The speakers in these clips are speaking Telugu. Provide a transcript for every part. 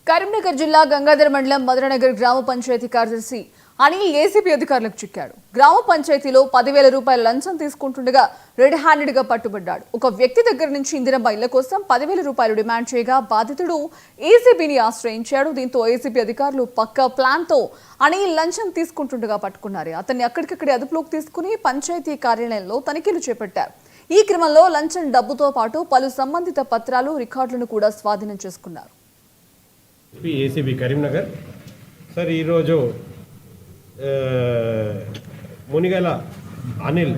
కరీంనగర్ జిల్లా గంగాధర్ మండలం మధురనగర్ గ్రామ పంచాయతీ కార్యదర్శి అనిల్ ఏసీబీ అధికారులకు చిక్కాడు. గ్రామ పంచాయతీలో 10,000 రూపాయల లంచం తీసుకుంటుండగా రెడ్ హ్యాండెడ్ గా పట్టుబడ్డాడు. ఒక వ్యక్తి దగ్గర నుంచి ఇందిరమ్మ ఇళ్ల కోసం 10,000 రూపాయలు డిమాండ్ చేయగా బాధితుడు ఏసీబీని ఆశ్రయించాడు. దీంతో ఏసీబీ అధికారులు పక్కా ప్లాన్ తో అనిల్ లంచం తీసుకుంటుండగా పట్టుకున్నారు. అతన్ని అక్కడికక్కడే అదుపులోకి తీసుకుని పంచాయతీ కార్యాలయంలో తనిఖీలు చేపట్టారు. ఈ క్రమంలో లంచం డబ్బుతో పాటు పలు సంబంధిత పత్రాలు, రికార్డులను కూడా స్వాధీనం చేసుకున్నారు. ఏసీబీ కరీంనగర్ సార్ ఈరోజు మునిగల అనిల్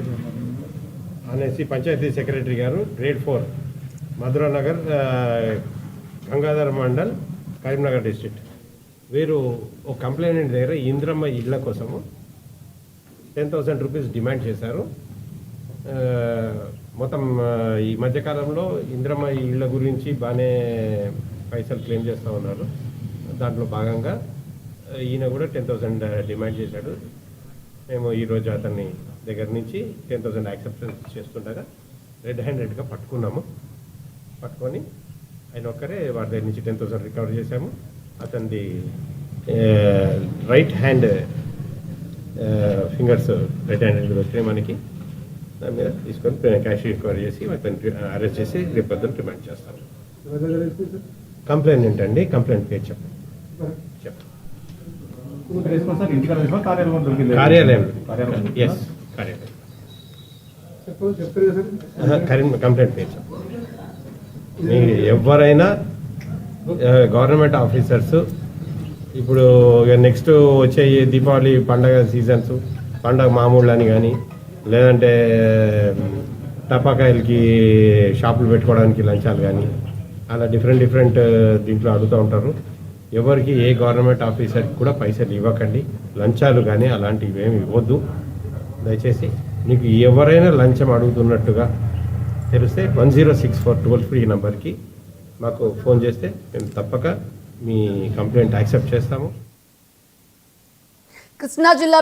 అనేసి పంచాయతీ సెక్రటరీ గారు గ్రేడ్ 4 మధురనగర్ గంగాధర్ మండల్ కరీంనగర్ డిస్ట్రిక్ట్ వీరు ఒక కంప్లైంట్ దగ్గర ఇంద్రమ్మ ఇళ్ల కోసము 10,000 రూపీస్ డిమాండ్ చేశారు. మొత్తం ఈ మధ్యకాలంలో ఇంద్రమ్మ ఇళ్ల గురించి బాగానే పైసలు క్లెయిమ్ చేస్తూ ఉన్నారు. దాంట్లో భాగంగా ఈయన కూడా 10,000 డిమాండ్ చేశాడు. మేము ఈరోజు అతన్ని దగ్గర నుంచి 10,000 యాక్సెప్టెన్స్ చేస్తుండగా రెడ్ హ్యాండెడ్గా పట్టుకొని ఆయన ఒక్కరే వారి దగ్గర నుంచి 10,000 రికవర్ చేశాము. అతనిది right hand fingers right handed వస్తే మనకి దాని మీద తీసుకొని క్యాష్ రికవర్ చేసి అతన్ని అరెస్ట్ చేసి రేపు రిమాండ్ చేస్తాము. కంప్లైంట్ ఏంటండి? కంప్లైంట్ పేరు చెప్పండి. కార్యాలయం ఎస్ కార్యాలయం కంప్లైంట్ పేరు చెప్పండి. ఎవరైనా గవర్నమెంట్ ఆఫీసర్స్ ఇప్పుడు నెక్స్ట్ వచ్చే దీపావళి పండగ సీజన్స్ పండగ మామూళ్ళు అని కానీ లేదంటే టపాకాయలకి షాపులు పెట్టుకోవడానికి లంచాలు కానీ అలా డిఫరెంట్ దీంట్లో అడుగుతూ ఉంటారు. ఎవరికి ఏ గవర్నమెంట్ ఆఫీసర్కి కూడా పైసలు ఇవ్వకండి, లంచాలు కానీ అలాంటివి ఏమి ఇవ్వద్దు. దయచేసి మీకు ఎవరైనా లంచం అడుగుతున్నట్టుగా తెలిస్తే 1064 టోల్ ఫ్రీ నెంబర్కి మాకు ఫోన్ చేస్తే మేము తప్పక మీ కంప్లైంట్ యాక్సెప్ట్ చేస్తాము. కృష్ణా జిల్లా